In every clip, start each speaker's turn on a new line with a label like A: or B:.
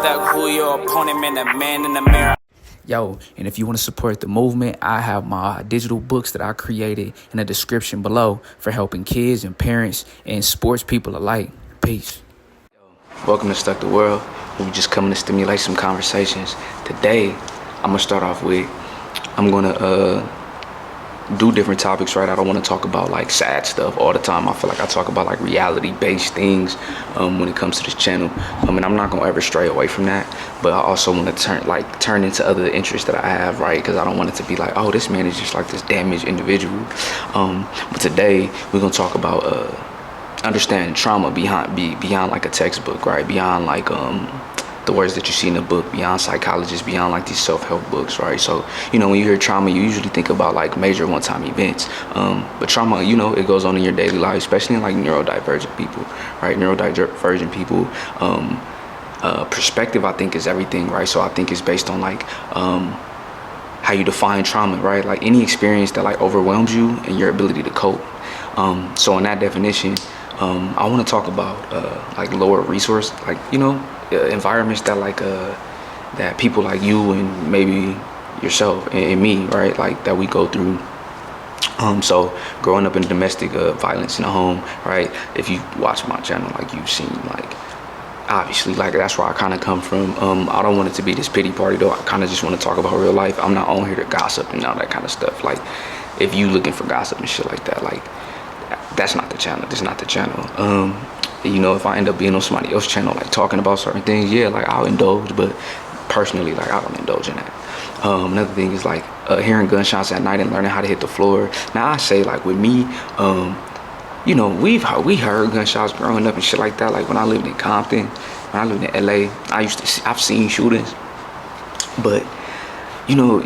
A: stuck who your opponent meant, a man in the mirror.
B: Yo, and if you want to support the movement, I have my digital books that I created in the description below for helping kids and parents and sports people alike. Peace. Welcome to Stuck the World. We're just coming to stimulate some conversations. Today, I'm going to start off with, I'm going to do different topics, right? I don't want to talk about like sad stuff all the time. I feel like I talk about like reality-based things when it comes to this channel. And I'm not going to ever stray away from that. But I also want to turn into other interests that I have, right? Because I don't want it to be like, oh, this man is just like this damaged individual. But today, we're going to talk about understanding trauma beyond like a textbook, right? Beyond like the words that you see in the book, beyond psychologists, beyond like these self-help books, right? So, you know, when you hear trauma, you usually think about like major one-time events. But trauma, you know, it goes on in your daily life, especially in like neurodivergent people, right? Neurodivergent people, perspective, I think, is everything, right? So I think it's based on like how you define trauma, right? Like any experience that like overwhelms you and your ability to cope. So in that definition, I want to talk about like lower resource, like, you know, environments that like that people like you and maybe yourself and me, right, like that we go through. So growing up in domestic violence in the home, right, if you watch my channel, like you've seen, like obviously, like that's where I kind of come from. I don't want it to be this pity party though. I kind of just want to talk about real life. I'm not on here to gossip and all that kind of stuff. Like if you looking for gossip and shit like that, like that's not the channel. This is not the channel. You know, if I end up being on somebody else's channel, like talking about certain things, yeah, like I'll indulge, but personally, like I don't indulge in that. Another thing is like hearing gunshots at night and learning how to hit the floor. Now I say like with me, you know, we heard gunshots growing up and shit like that. Like when I lived in Compton, when I lived in LA, I've seen shootings, but you know,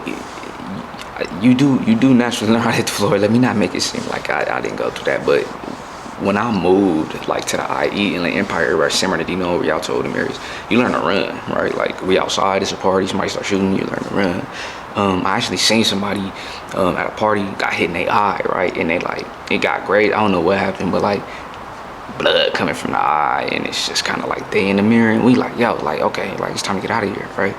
B: you do naturally learn how to hit the floor. Let me not make it seem like I didn't go through that, but when I moved like to the IE and the Empire or San Bernardino, Rialto, them areas, you learn to run, right? Like we outside, it's a party, somebody start shooting, you learn to run. I actually seen somebody at a party got hit in their eye, right? And they like, it got great. I don't know what happened, but like blood coming from the eye, and it's just kind of like they in the mirror, and we like, yo, like okay, like it's time to get out of here, right?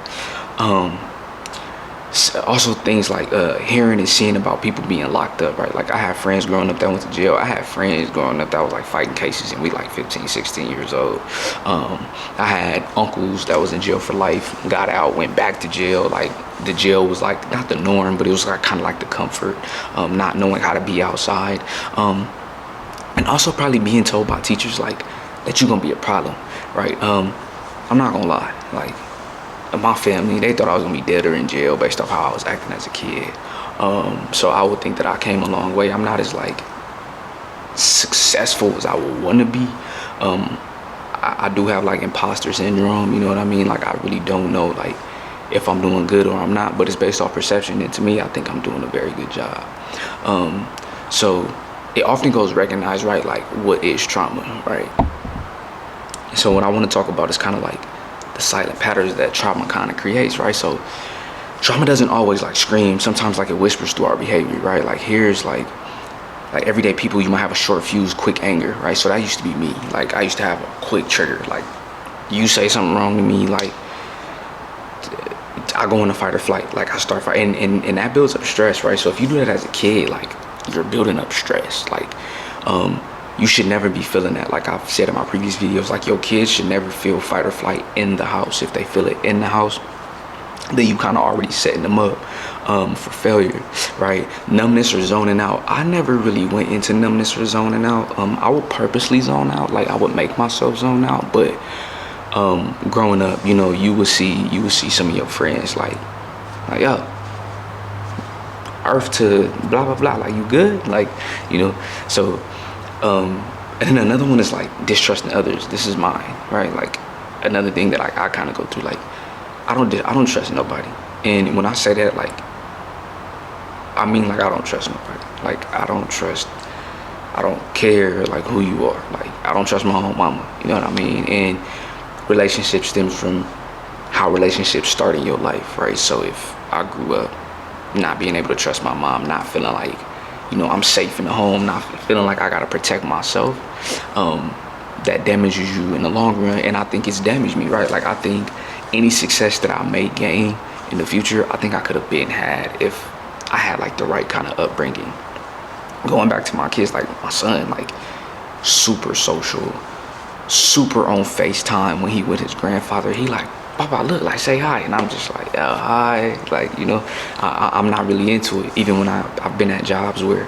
B: Also things like hearing and seeing about people being locked up, right? Like I have friends growing up that went to jail. I had friends growing up that was like fighting cases, and we like 15, 16 years old. I had uncles that was in jail for life, got out, went back to jail. Like the jail was like not the norm, but it was like kind of like the comfort, not knowing how to be outside, and also probably being told by teachers like that you're gonna be a problem, right? I'm not gonna lie, like my family, they thought I was gonna be dead or in jail based off how I was acting as a kid. So I would think that I came a long way. I'm not as like successful as I would want to be. I do have like imposter syndrome, you know what I mean? Like I really don't know like if I'm doing good or I'm not, but it's based off perception, and to me I think I'm doing a very good job. So it often goes recognized, right, like what is trauma, right? So what I want to talk about is kind of like the silent patterns that trauma kind of creates, right? So trauma doesn't always like scream. Sometimes like it whispers through our behavior, right? Like here's like everyday people, you might have a short fuse, quick anger, right? So that used to be me. Like I used to have a quick trigger. Like you say something wrong to me, like I go into fight or flight. Like I start fighting, and that builds up stress, right? So if you do that as a kid, like you're building up stress. Like you should never be feeling that. Like I've said in my previous videos, like your kids should never feel fight or flight in the house. If they feel it in the house, then you kind of already setting them up for failure, right? Numbness or zoning out. I never really went into numbness or zoning out. I would purposely zone out. Like I would make myself zone out. But growing up, you know, you would see some of your friends like yo, earth to blah blah blah. Like you good? Like, you know, so. And then another one is like distrusting others. This is mine, right? Like another thing that I kind of go through, like I don't trust nobody. And when I say that, like I mean like I don't trust nobody. Like I don't care like who you are. Like I don't trust my own mama, you know what I mean? And relationship stems from how relationships start in your life, right? So if I grew up not being able to trust my mom, not feeling like, you know, I'm safe in the home, not feeling like I gotta protect myself, that damages you in the long run. And I think it's damaged me, right? Like I think any success that I may gain in the future, I think I could have been had if I had like the right kind of upbringing. Going back to my kids, like my son, like super social, super on FaceTime when he with his grandfather. He like, Papa, look, like say hi, and I'm just like, hi, like, you know, I'm not really into it. Even when I've been at jobs where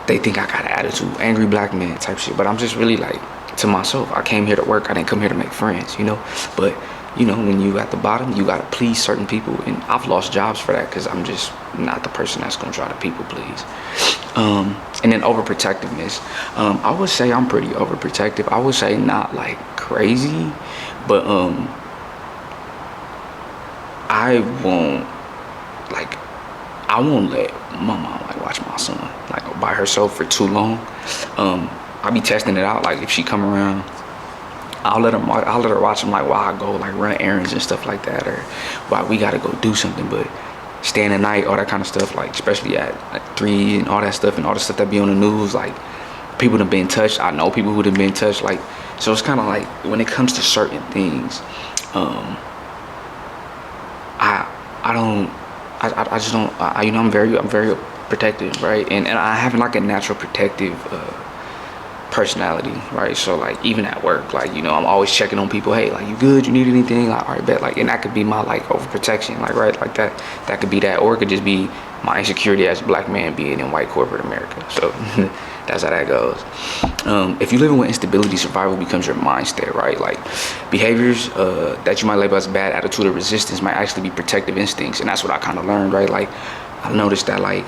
B: they think I got an attitude, angry black man type shit, but I'm just really like to myself. I came here to work. I didn't come here to make friends, you know. But you know, when you at the bottom, you gotta please certain people, and I've lost jobs for that because I'm just not the person that's gonna try to people please. And then overprotectiveness. I would say I'm pretty overprotective. I would say not like crazy, but I won't let my mom like watch my son like by herself for too long. I be testing it out. Like if she come around, I'll let her watch him like while I go like run errands and stuff like that, or while we gotta go do something. But staying at night, all that kind of stuff, like especially at like 3 and all that stuff that be on the news, like people that been touched. I know people who have been touched. Like, so it's kind of like when it comes to certain things, I just don't. You know, I'm very protective, right? And I have like a natural protective personality, right? So like even at work, like, you know, I'm always checking on people. Hey, like, you good? You need anything? Like, all right, bet. Like, and that could be my like overprotection, like, right? Like that could be that, or it could just be my insecurity as a black man being in white corporate America. So that's how that goes. If you're living with instability, survival becomes your mindset, right? Like behaviors that you might label as bad attitude or resistance might actually be protective instincts, and that's what I kind of learned, right? Like I noticed that like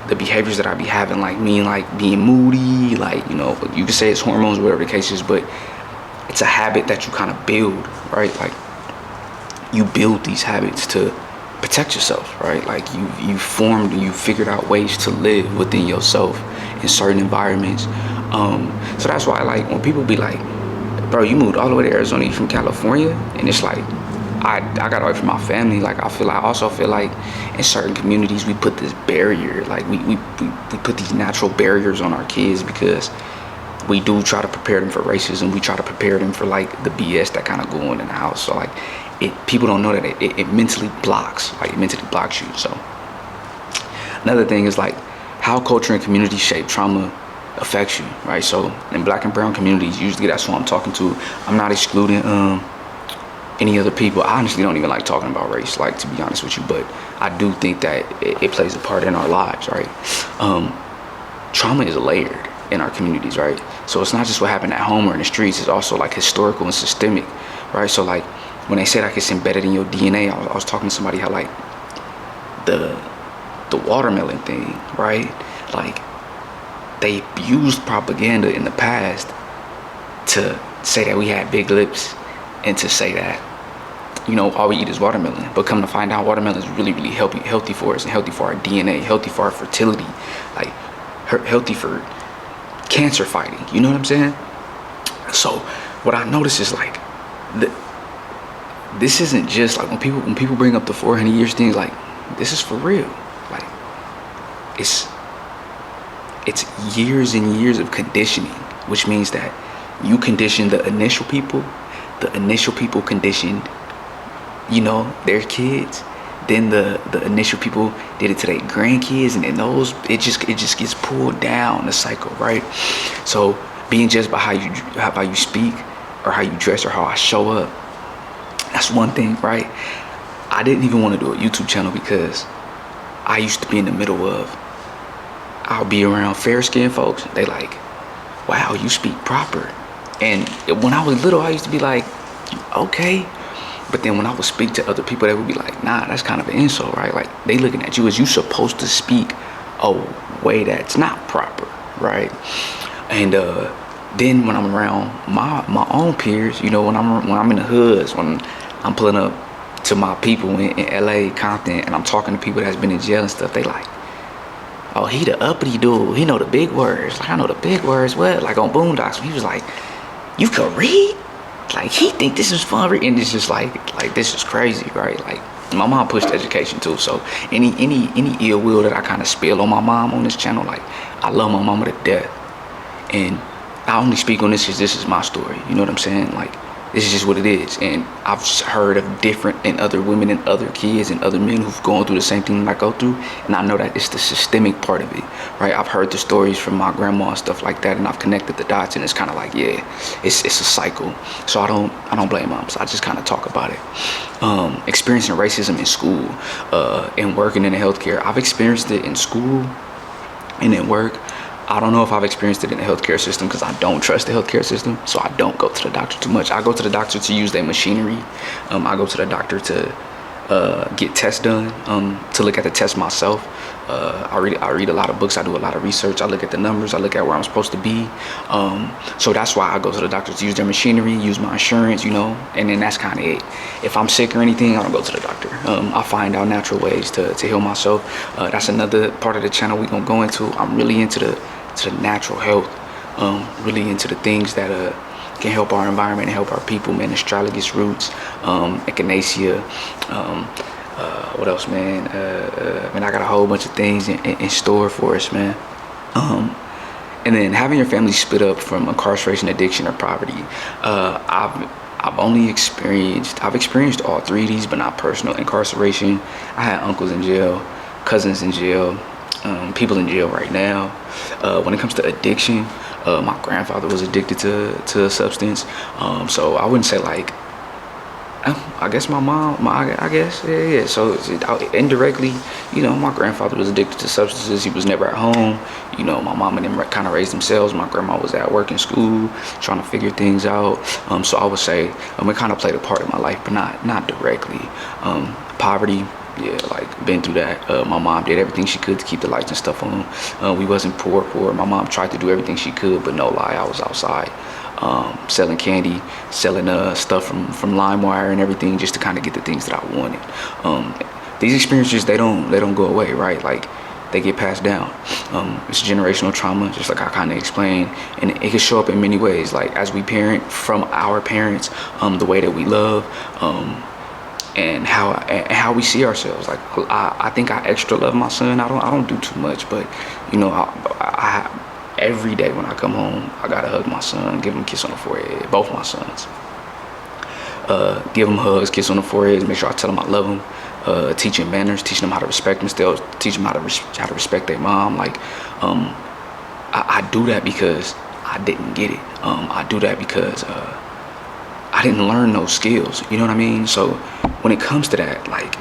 B: the behaviors that I be having, like me, like being moody, like, you know, you could say it's hormones, whatever the case is, but it's a habit that you kind of build, right? Like you build these habits to protect yourself, right? Like you figured out ways to live within yourself in certain environments. So that's why, like, when people be like, bro, you moved all the way to Arizona, you from California, and it's like, I got away from my family. Like I also feel like in certain communities we put this barrier, like we put these natural barriers on our kids because we do try to prepare them for racism. We try to prepare them for like the BS that kind of go on in the house. So like people don't know that it mentally blocks, like it mentally blocks you. So another thing is like how culture and community shape trauma affects you, right? So in black and brown communities, usually that's who I'm talking to. I'm not excluding any other people. I honestly don't even like talking about race, like, to be honest with you, but I do think that it plays a part in our lives, right? Trauma is layered in our communities, right? So it's not just what happened at home or in the streets, it's also like historical and systemic, right? So like when they say like it's embedded in your DNA, I was talking to somebody how like the watermelon thing, right? Like they used propaganda in the past to say that we had big lips and to say that, you know, all we eat is watermelon. But come to find out, watermelon is really, really healthy for us, and healthy for our DNA, healthy for our fertility, like healthy for cancer fighting. You know what I'm saying? So what I notice is like this isn't just like when people bring up the 400 years things, like this is for real. Like it's years and years of conditioning, which means that you condition the initial people conditioned, you know, their kids, then the initial people did it to their grandkids, and then those, it just gets pulled down the cycle, right? So being judged by how you speak or how you dress or how I show up, that's one thing, right? I didn't even want to do a YouTube channel because I used to be in the middle of, I'll be around fair-skinned folks, they like, wow, you speak proper. And when I was little, I used to be like, okay. But then when I would speak to other people, they would be like, nah, that's kind of an insult, right? Like they looking at you as you supposed to speak a way that's not proper, right? And then when I'm around my own peers, you know, when I'm in the hoods, when I'm pulling up to my people in LA, Compton, and I'm talking to people that's been in jail and stuff, they like, oh, he the uppity dude, he know the big words. Like, I know the big words. What? Like on Boondocks, when he was like, you could read? Like, he think this is fun, and it's just like this is crazy, right? Like, my mom pushed education too, so any ill will that I kind of spill on my mom on this channel, like, I love my mama to death, and I only speak on this because this is my story, you know what I'm saying? Like, This is just what it is. And I've heard of different and other women and other kids and other men who've gone through the same thing that I go through, and I know that it's the systemic part of it, right? I've heard the stories from my grandma and stuff like that, and I've connected the dots, and it's kind of like, yeah, it's a cycle. So I don't blame moms. I just kind of talk about it. Experiencing racism in school and working in the healthcare. I've experienced it in school and at work. I don't know if I've experienced it in the healthcare system because I don't trust the healthcare system, so I don't go to the doctor too much. I go to the doctor to use their machinery. I go to the doctor to get tests done, to look at the test myself. I read a lot of books. I do a lot of research. I look at the numbers. I look at where I'm supposed to be. So that's why I go to the doctor to use their machinery, use my insurance, and then that's kind of it. If I'm sick or anything, I don't go to the doctor. I find out natural ways to heal myself. That's another part of the channel we're going to go into. I'm really into the natural health, really into the things that can help our environment and help our people, man. Astragalus roots, echinacea, what else, man? Man, I got a whole bunch of things in store for us, man. And then having your family split up from incarceration, addiction, or poverty. I've experienced all three of these, but not personal. Incarceration, I had uncles in jail, cousins in jail, people in jail right now. When it comes to addiction, my grandfather was addicted to a substance. So I wouldn't say like, I guess my mom, yeah. So indirectly, my grandfather was addicted to substances. He was never at home. My mom and them kind of raised themselves. My grandma was at work in school, trying to figure things out. So I would say it kind of played a part in my life, but not directly. Poverty, yeah, like been through that. My mom did everything she could to keep the lights and stuff on. We wasn't poor. My mom tried to do everything she could, but no lie, I was outside. Selling candy, selling stuff from LimeWire and everything, just to kind of get the things that I wanted. These experiences, they don't go away, right? Like, they get passed down. It's generational trauma, just like I kind of explained, and it can show up in many ways. Like, as we parent from our parents, the way that we love, and how we see ourselves. Like, I think I extra love my son. I don't do too much, but I every day when I come home, I gotta hug my son, give him a kiss on the forehead, both my sons. Give them hugs, kiss on the forehead, make sure I tell them I love them, teach them manners, teaching them how to respect themselves, teach them how to respect their mom. Like, I do that because I didn't get it. I do that because I didn't learn those skills, you know what I mean? So when it comes to that, like,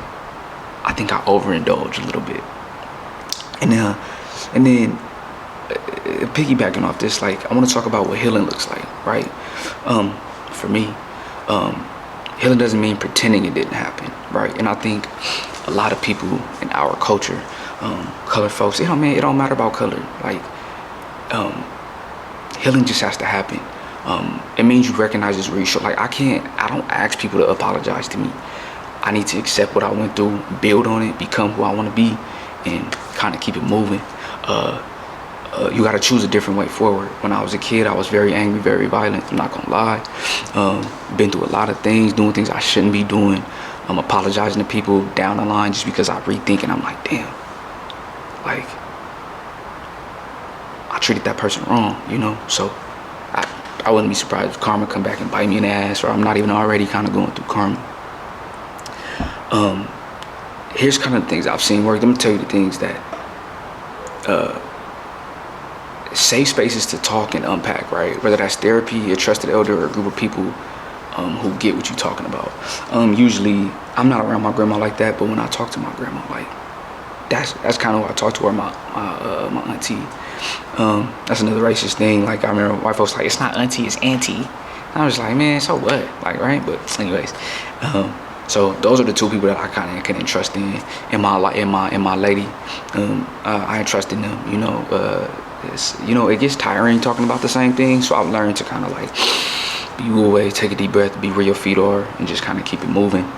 B: I think I overindulge a little bit. And then piggybacking off this, like, I want to talk about what healing looks like, right? For me, healing doesn't mean pretending it didn't happen, right? And I think a lot of people in our culture, colored folks, it don't matter about color. Like, healing just has to happen. It means you recognize it's where you show. Like, I don't ask people to apologize to me. I need to accept what I went through, build on it, become who I want to be, and kind of keep it moving. You got to choose a different way forward. When I was a kid, I was very angry, very violent. I'm not gonna lie. Been through a lot of things, doing things I shouldn't be doing. I'm apologizing to people down the line just because I rethink, and I'm like, damn, like, I treated that person wrong, So I wouldn't be surprised if karma come back and bite me in the ass, or I'm not even already kind of going through karma. Here's kind of the things I've seen work. Let me tell you the things that safe spaces to talk and unpack, right? Whether that's therapy, a trusted elder, or a group of people who get what you're talking about. Usually, I'm not around my grandma like that, but when I talk to my grandma, like, that's kind of what I talk to her, my auntie. That's another racist thing. Like, I remember white folks like, it's not auntie, it's auntie. And I was like, man, so what? Like, right? But anyways, so those are the two people that I kind of can entrust in my lady. I entrust in them. It gets tiring talking about the same thing. So I've learned to kind of like be away, take a deep breath, be where your feet are, and just kind of keep it moving.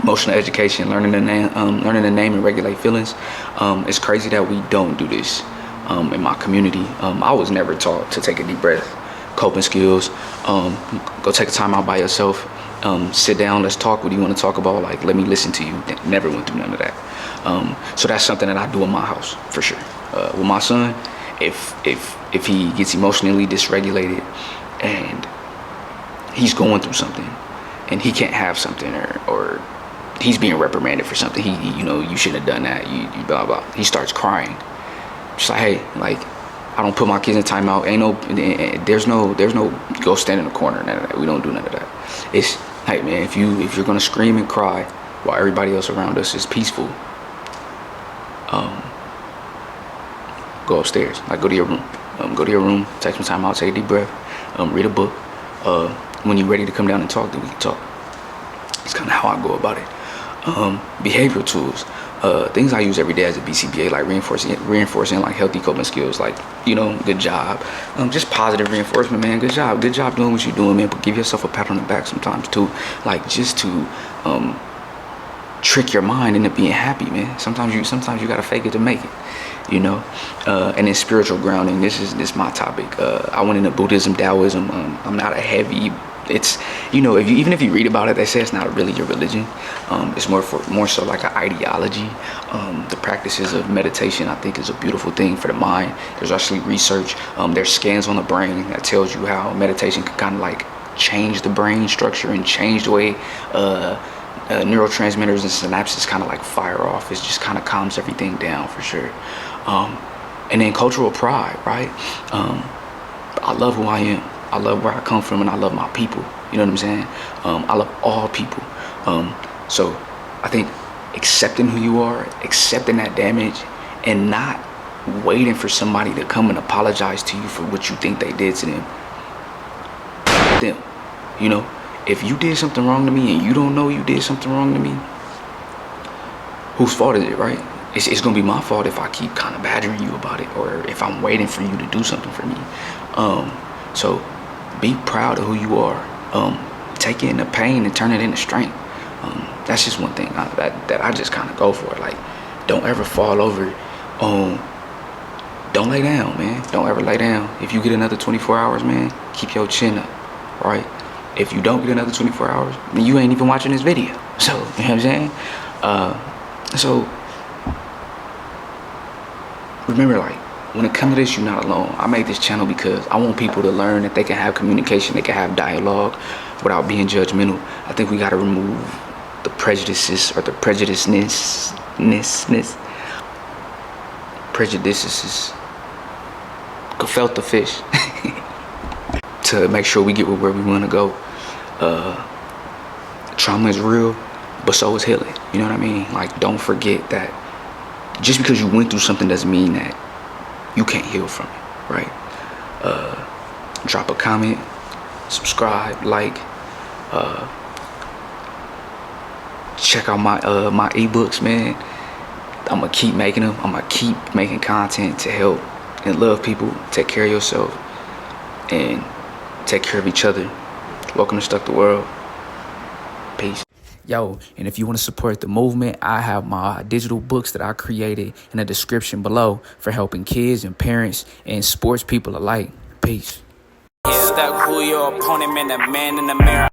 B: Emotional education, learning to name and regulate feelings. It's crazy that we don't do this in my community. I was never taught to take a deep breath, coping skills, go take a time out by yourself, sit down, let's talk. What do you want to talk about? Like, let me listen to you. Never went through none of that. So that's something that I do in my house for sure. With my son, if he gets emotionally dysregulated and he's going through something and he can't have something, or he's being reprimanded for something. You shouldn't have done that. You blah blah. He starts crying. Just like, hey, like, I don't put my kids in timeout. There's no go stand in the corner. None of that. We don't do none of that. It's, hey man, if you're gonna scream and cry while everybody else around us is peaceful, go upstairs. Like, go to your room. Go to your room. Take some time out. Take a deep breath. Read a book. When you're ready to come down and talk, then we can talk. It's kind of how I go about it. Behavioral tools. Things I use every day as a BCBA, like reinforcing like healthy coping skills, like, good job. Just positive reinforcement, man. Good job doing what you're doing, man. But give yourself a pat on the back sometimes too, like, just to trick your mind into being happy, man. Sometimes you gotta fake it to make it, and then spiritual grounding. This is my topic. I went into Buddhism, Taoism. I'm not a heavy. It's, even if you read about it, they say it's not really your religion. It's more so like an ideology. The practices of meditation, I think, is a beautiful thing for the mind. There's actually research. There's scans on the brain that tells you how meditation can kind of like change the brain structure and change the way neurotransmitters and synapses kind of like fire off. It just kind of calms everything down for sure. And then cultural pride, right? I love who I am. I love where I come from, and I love my people. You know what I'm saying? I love all people. So I think accepting who you are, accepting that damage, and not waiting for somebody to come and apologize to you for what you think they did to them. If you did something wrong to me and you don't know you did something wrong to me, whose fault is it, right? It's gonna be my fault if I keep kind of badgering you about it, or if I'm waiting for you to do something for me. So be proud of who you are. Take in the pain and turn it into strength. That's just one thing that I just kind of go for. Like, don't ever fall over. Don't lay down, man. Don't ever lay down. If you get another 24 hours, man, keep your chin up, right? If you don't get another 24 hours, then you ain't even watching this video. So, you know what I'm saying? So, remember, like, when it comes to this, you're not alone. I made this channel because I want people to learn that they can have communication, they can have dialogue without being judgmental. I think we got to remove the prejudices or the prejudiceness. Gefilte fish. To make sure we get where we want to go. Trauma is real, but so is healing. You know what I mean? Like, don't forget that just because you went through something doesn't mean that you can't heal from it, right? Drop a comment, subscribe, like, check out my ebooks, man. I'm gonna keep making them. I'm gonna keep making content to help and love people. Take care of yourself and take care of each other. Welcome to Stuck the World. Peace. Yo, and if you want to support the movement, I have my digital books that I created in the description below for helping kids and parents and sports people alike. Peace.
A: Stuck who your opponent, man, the man in the mirror.